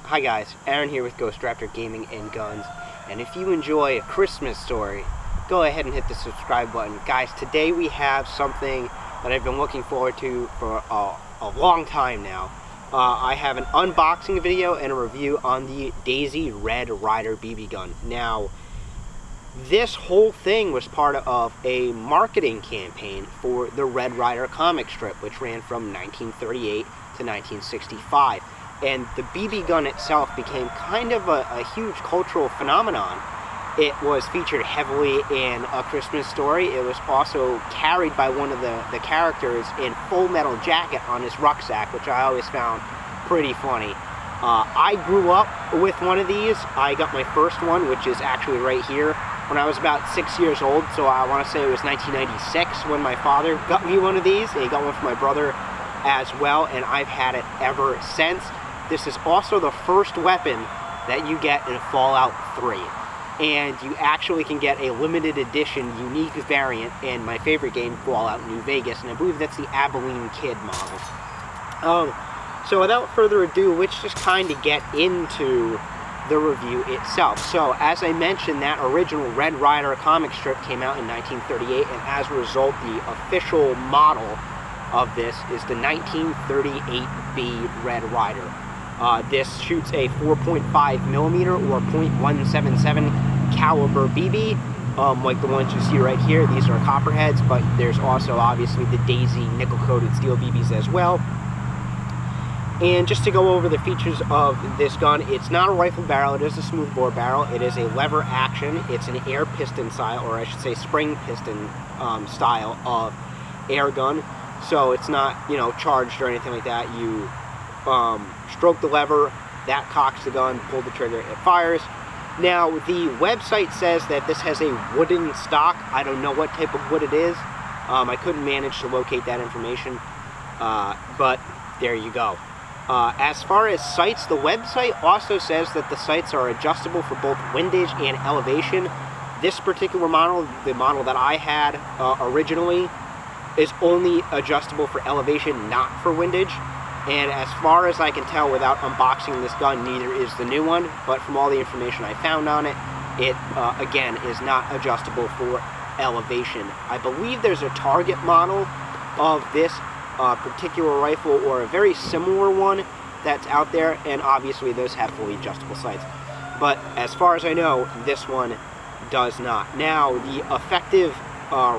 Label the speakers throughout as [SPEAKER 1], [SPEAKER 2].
[SPEAKER 1] Hi guys, Aaron here with Ghost Raptor Gaming and Guns, and if you enjoy A Christmas Story, go ahead and hit the subscribe button. Guys, today we have something that I've been looking forward to for a long time now. I have an unboxing video and a review on the Daisy Red Ryder BB gun. Now, this whole thing was part of a marketing campaign for the Red Ryder comic strip, which ran from 1938 to 1965. And the BB gun itself became kind of a huge cultural phenomenon. It was featured heavily in A Christmas Story. It was also carried by one of the characters in Full Metal Jacket on his rucksack, which I always found pretty funny. I grew up with one of these. I got my first one, which is actually right here, when I was about 6 years old. So I want to say it was 1996 when my father got me one of these. And he got one for my brother as well, and I've had it ever since. This is also the first weapon that you get in Fallout 3. And you actually can get a limited edition unique variant in my favorite game, Fallout New Vegas. And I believe that's the Abilene Kid model. So without further ado, let's just kind of get into the review itself. So as I mentioned, that original Red Ryder comic strip came out in 1938. And as a result, the official model of this is the 1938B Red Ryder. This shoots a 4.5 millimeter or .177 caliber BB, like the ones you see right here. These are copperheads, but there's also obviously the Daisy nickel-coated steel BBs as well. And just to go over the features of this gun, it's not a rifle barrel, it is a smoothbore barrel. It is a lever action. It's an air piston style, or I should say spring piston style of air gun. So it's not, charged or anything like that. You stroke the lever, that cocks the gun, pull the trigger, it fires. Now, the website says that this has a wooden stock. I don't know what type of wood it is. I couldn't manage to locate that information, but there you go. As far as sights, the website also says that the sights are adjustable for both windage and elevation. This particular model, the model that I had originally, is only adjustable for elevation, not for windage. And as far as I can tell without unboxing this gun, neither is the new one. But from all the information I found on it, it again is not adjustable for elevation. I believe there's a Target model of this particular rifle, or a very similar one that's out there, and obviously those have fully adjustable sights. But as far as I know, this one does not. Now, the effective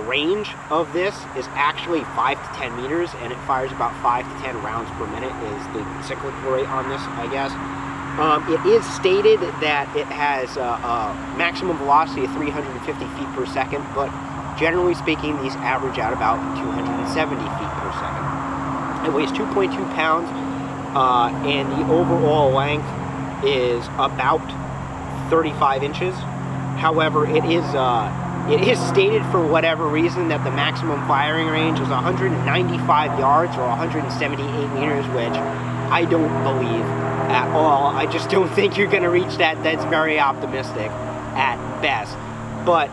[SPEAKER 1] range of this is actually 5 to 10 meters, and it fires about 5 to 10 rounds per minute is the cyclical rate on this, I guess. It is stated that it has a maximum velocity of 350 feet per second, but generally speaking, these average out about 270 feet per second. It weighs 2.2 pounds, and the overall length is about 35 inches. However, it is stated for whatever reason that the maximum firing range is 195 yards or 178 meters, which I don't believe at all. I just don't think you're going to reach that. That's very optimistic at best. But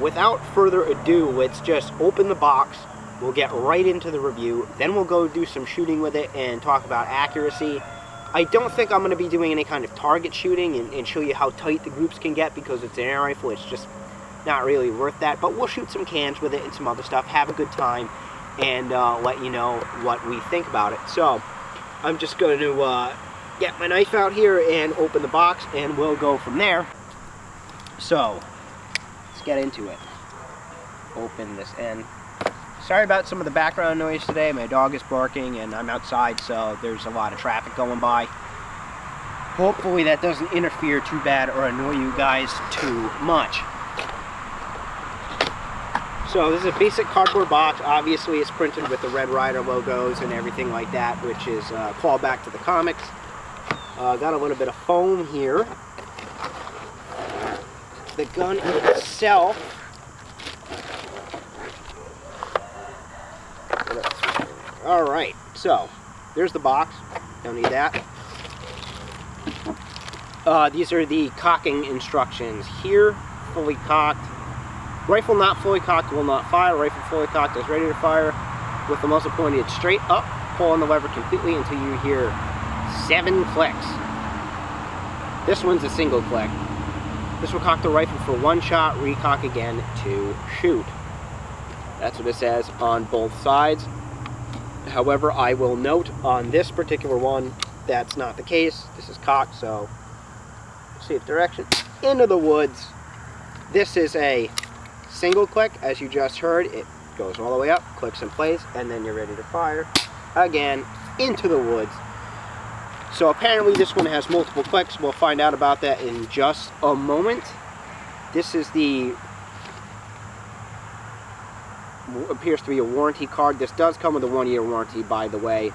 [SPEAKER 1] without further ado, let's just open the box. We'll get right into the review. Then we'll go do some shooting with it and talk about accuracy. I don't think I'm going to be doing any kind of target shooting and show you how tight the groups can get, because it's an air rifle. It's just not really worth that. But we'll shoot some cans with it and some other stuff, have a good time, and let you know what we think about it. So I'm just going to get my knife out here and open the box, and we'll go from there. So let's get into it. Open this end. Sorry about some of the background noise today. My dog is barking and I'm outside, so there's a lot of traffic going by. Hopefully that doesn't interfere too bad or annoy you guys too much. So this is a basic cardboard box. Obviously it's printed with the Red Ryder logos and everything like that, which is a callback to the comics. Got a little bit of foam here. The gun itself, alright, so there's the box. Don't need that. These are the cocking instructions here. Fully cocked. Rifle not fully cocked will not fire. Rifle fully cocked is ready to fire. With the muzzle pointed straight up, pull on the lever completely until you hear 7 clicks. This one's a single click. This will cock the rifle for 1 shot, recock again to shoot. That's what it says on both sides. However, I will note on this particular one, that's not the case. This is cocked, so safe direction into the woods. This is a single click, as you just heard. It goes all the way up, clicks in place, and then you're ready to fire again into the woods. So apparently this one has multiple clicks. We'll find out about that in just a moment. This is the, appears to be a warranty card. This does come with a 1-year warranty, by the way.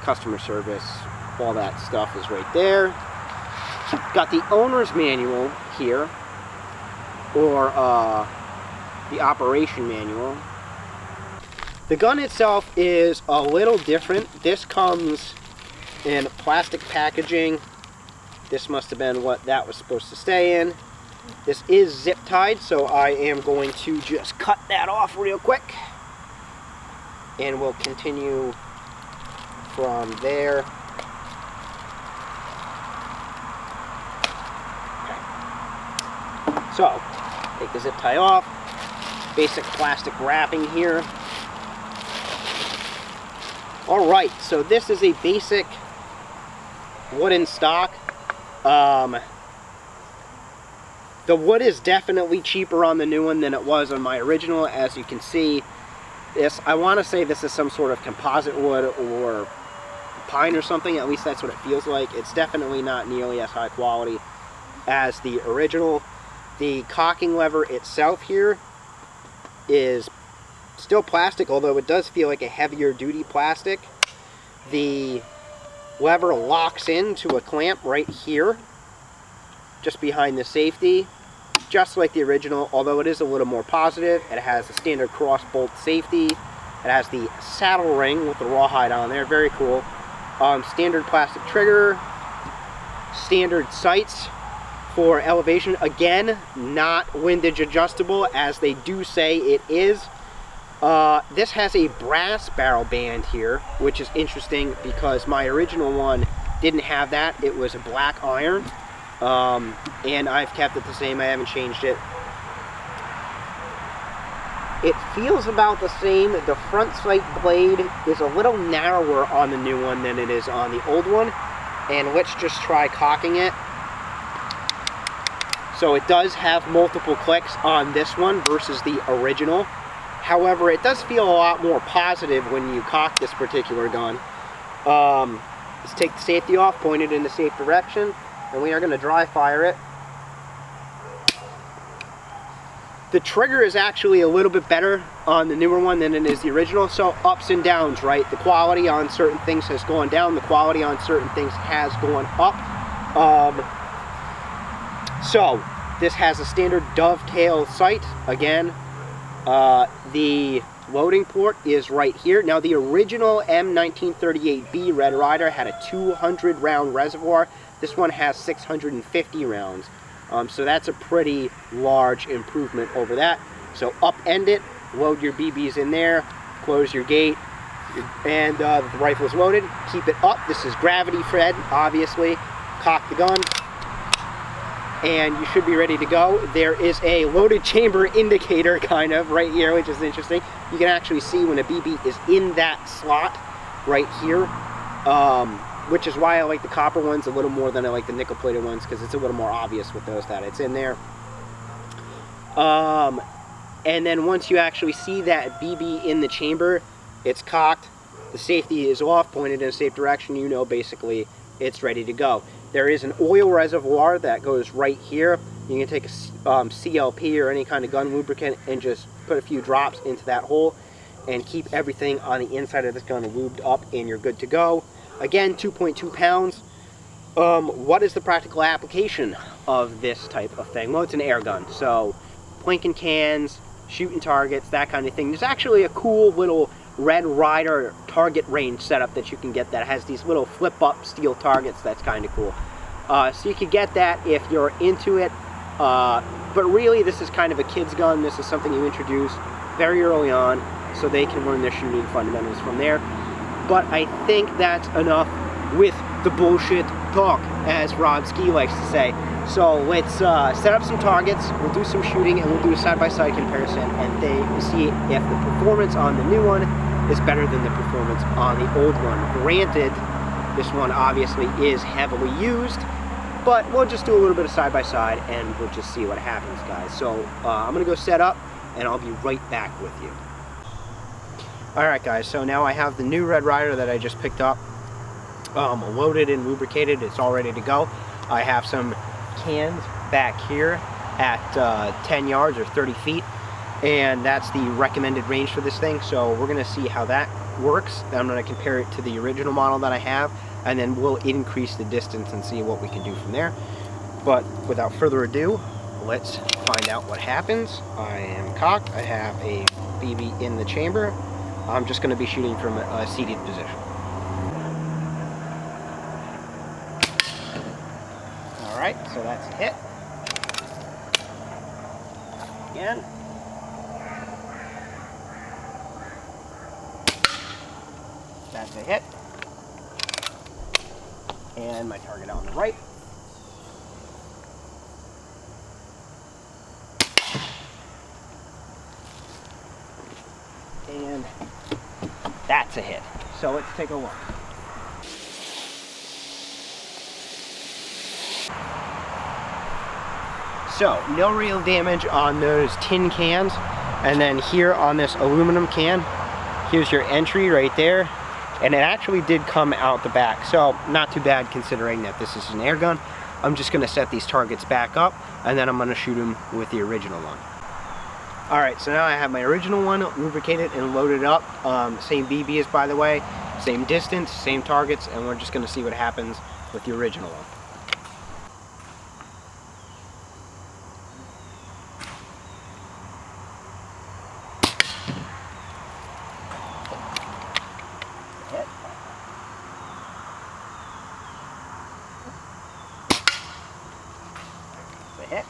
[SPEAKER 1] Customer service, all that stuff is right there. Got the owner's manual here, or the operation manual. The gun itself is a little different. This comes in plastic packaging. This must have been what that was supposed to stay in. This is zip tied, so I am going to just cut that off real quick, and we'll continue from there. Okay. So, take the zip tie off. Basic plastic wrapping here. Alright, so this is a basic wooden stock. The wood is definitely cheaper on the new one than it was on my original. As you can see, this, I want to say this is some sort of composite wood or pine or something. At least that's what it feels like. It's definitely not nearly as high quality as the original. The cocking lever itself here is still plastic, although it does feel like a heavier duty plastic. The lever locks into a clamp right here, just behind the safety, just like the original, although it is a little more positive. It has a standard cross bolt safety. It has the saddle ring with the rawhide on there, very cool. Standard plastic trigger, standard sights for elevation. Again, not windage adjustable, as they do say it is. This has a brass barrel band here, which is interesting because my original one didn't have that. It was a black iron, and I've kept it the same. I haven't changed it. It feels about the same. The front sight blade is a little narrower on the new one than it is on the old one. And let's just try cocking it. So it does have multiple clicks on this one versus the original. However, it does feel a lot more positive when you cock this particular gun. Let's take the safety off, point it in the safe direction, and we are going to dry fire it. The trigger is actually a little bit better on the newer one than it is the original, so ups and downs, right? The quality on certain things has gone down, the quality on certain things has gone up. So, this has a standard dovetail sight, again. The loading port is right here. Now, the original M1938B Red Ryder had a 200 round reservoir. This one has 650 rounds. So that's a pretty large improvement over that. So upend it, load your BBs in there, close your gate, and the rifle is loaded. Keep it up. This is gravity fed, obviously. Cock the gun, and you should be ready to go. There is a loaded chamber indicator kind of right here, which is interesting. You can actually see when a BB is in that slot right here, which is why I like the copper ones a little more than I like the nickel plated ones, because it's a little more obvious with those that it's in there. And then once you actually see that BB in the chamber, it's cocked, the safety is off, pointed in a safe direction, you know basically it's ready to go. There is an oil reservoir that goes right here. You can take a CLP or any kind of gun lubricant and just put a few drops into that hole and keep everything on the inside of this gun lubed up, and you're good to go. Again, 2.2 pounds. What is the practical application of this type of thing? Well, it's an air gun, so plinking cans, shooting targets, that kind of thing. There's actually a cool little Red Ryder target range setup that you can get that has these little flip-up steel targets. That's kind of cool. So you could get that if you're into it. But really, this is kind of a kid's gun. This is something you introduce very early on so they can learn their shooting fundamentals from there. But I think that's enough with the bullshit talk, as Rob Ski likes to say. So let's set up some targets, we'll do some shooting, and we'll do a side-by-side comparison, and we'll see if the performance on the new one is better than the performance on the old one. Granted, this one obviously is heavily used, but we'll just do a little bit of side-by-side, and we'll just see what happens, guys. So I'm going to go set up, and I'll be right back with you. Alright guys, so now I have the new Red Ryder that I just picked up. Loaded and lubricated, it's all ready to go. I have some cans back here at 10 yards or 30 feet, and that's the recommended range for this thing. So we're going to see how that works. Then I'm going to compare it to the original model that I have, and then we'll increase the distance and see what we can do from there. But without further ado, let's find out what happens. I am cocked, I have a BB in the chamber. I'm just going to be shooting from a seated position. Alright, so that's a hit. Again. That's a hit. And my target on the right. And that's a hit. So let's take a look. So, no real damage on those tin cans. And then here on this aluminum can, here's your entry right there. And it actually did come out the back. So, not too bad considering that this is an air gun. I'm just going to set these targets back up, and then I'm going to shoot them with the original one. Alright, so now I have my original one lubricated and loaded up. Same BBs, by the way. Same distance, same targets, and we're just going to see what happens with the original one. Hit. The hit.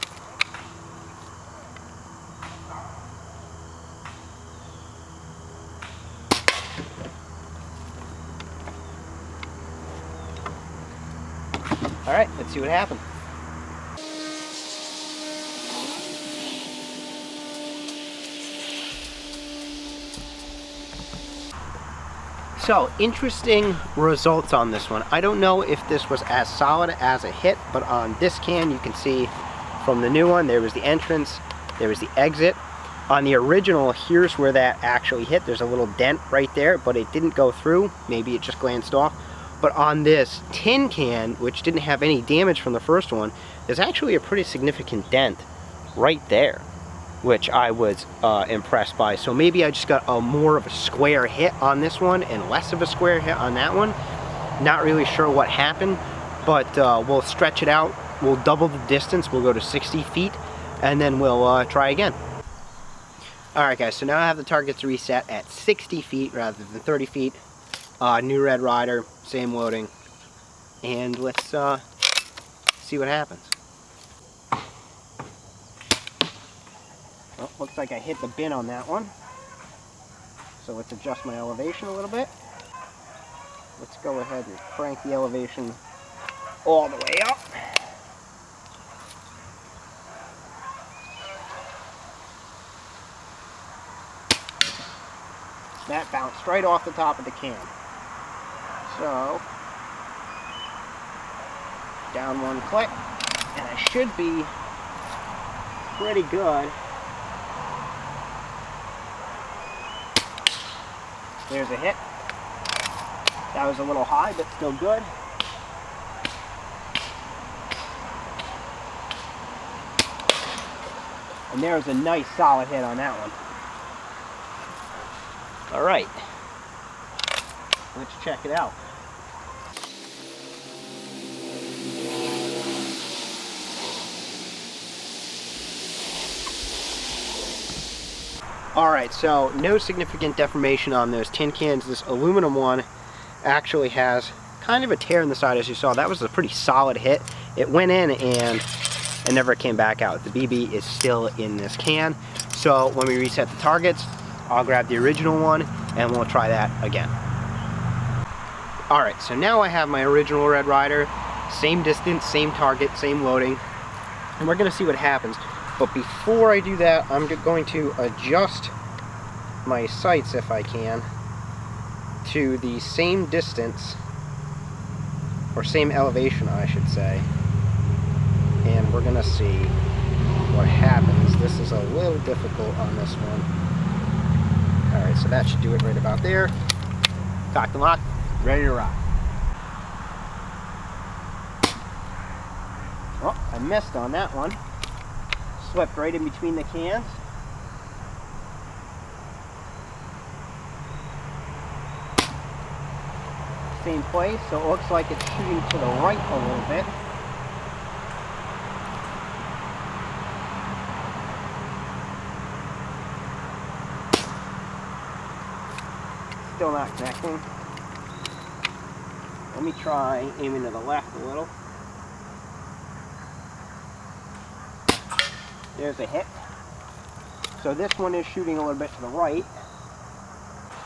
[SPEAKER 1] All right, let's see what happens. So, interesting results on this one. I don't know if this was as solid as a hit, but on this can you can see from the new one, there was the entrance, there was the exit. On the original, here's where that actually hit. There's a little dent right there, but it didn't go through. Maybe it just glanced off. But on this tin can, which didn't have any damage from the first one, there's actually a pretty significant dent right there, which I was impressed by. So maybe I just got a more of a square hit on this one and less of a square hit on that one. Not really sure what happened, but we'll stretch it out. We'll double the distance. We'll go to 60 feet, and then we'll try again. Alright guys, so now I have the targets reset at 60 feet rather than 30 feet. New Red Ryder, same loading, and let's see what happens. Well, looks like I hit the bin on that one, so let's adjust my elevation a little bit. Let's go ahead and crank the elevation all the way up. That bounced right off the top of the can. So, down one click, and I should be pretty good. There's a hit. That was a little high, but still good. And there's a nice solid hit on that one. All right, let's check it out. Alright, so no significant deformation on those tin cans. This aluminum one actually has kind of a tear in the side, as you saw. That was a pretty solid hit. It went in and it never came back out. The BB is still in this can. So when we reset the targets, I'll grab the original one and we'll try that again. Alright, so now I have my original Red Ryder, same distance, same target, same loading, and we're going to see what happens. But before I do that, I'm going to adjust my sights, if I can, to the same distance, or same elevation I should say, and we're going to see what happens. This is a little difficult on this one. Alright, so that should do it right about there. Cocked and locked, ready to rock. Oh, I missed on that one. Swept right in between the cans. Same place, so it looks like it's shooting to the right a little bit. Still not connecting. Let me try aiming to the left a little. There's a hit. So this one is shooting a little bit to the right.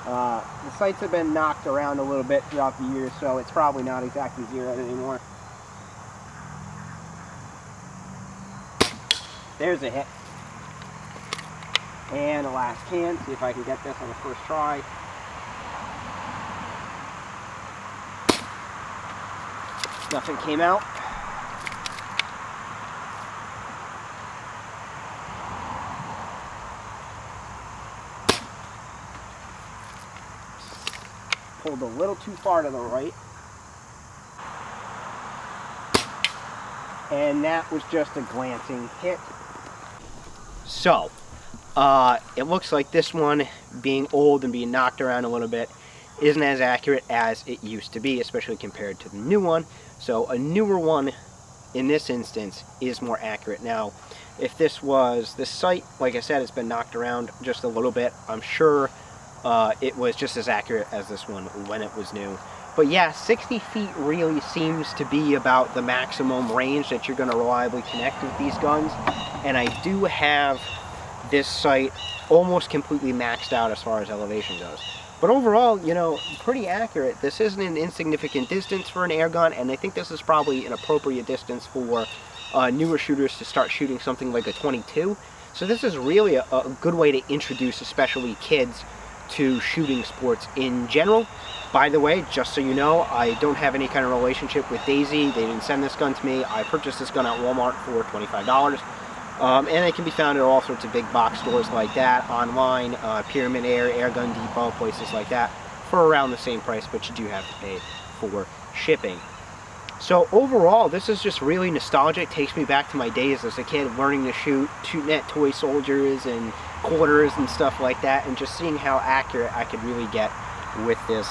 [SPEAKER 1] The sights have been knocked around a little bit throughout the years, so it's probably not exactly zeroed anymore. There's a hit. And the last can, see if I can get this on the first try. Nothing came out. Pulled a little too far to the right. And that was just a glancing hit. So, it looks like this one, being old and being knocked around a little bit, isn't as accurate as it used to be, especially compared to the new one. So a newer one, in this instance, is more accurate. Now, if this was this sight, like I said, it's been knocked around just a little bit, I'm sure it was just as accurate as this one when it was new. But yeah, 60 feet really seems to be about the maximum range that you're going to reliably connect with these guns. And I do have this sight almost completely maxed out as far as elevation goes. But overall, you know, pretty accurate. This isn't an insignificant distance for an air gun, and I think this is probably an appropriate distance for newer shooters to start shooting something like a 22. So this is really a good way to introduce especially kids to shooting sports in general. By the way, just so you know, I don't have any kind of relationship with Daisy. They didn't send this gun to me. I purchased this gun at Walmart for $25. And it can be found at all sorts of big box stores like that, online, Pyramid Air, Air Gun Depot, places like that, for around the same price, but you do have to pay for shipping. So overall, this is just really nostalgic. It takes me back to my days as a kid, learning to shooting at toy soldiers and quarters and stuff like that, and just seeing how accurate I could really get with this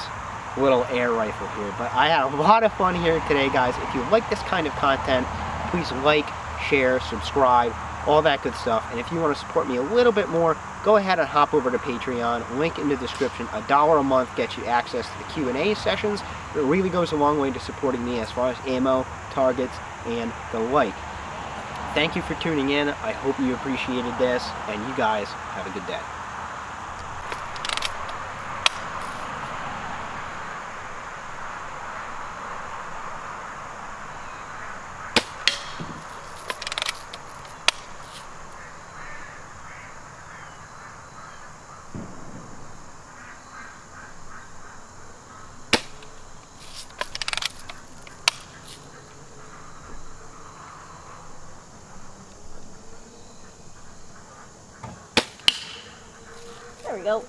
[SPEAKER 1] little air rifle here. But I had a lot of fun here today, guys. If you like this kind of content, please like, share, subscribe, all that good stuff. And if you want to support me a little bit more, go ahead and hop over to Patreon. Link in the description. $1 a month gets you access to the Q&A sessions. It really goes a long way to supporting me as far as ammo, targets, and the like. Thank you for tuning in. I hope you appreciated this, and you guys have a good day. There we go.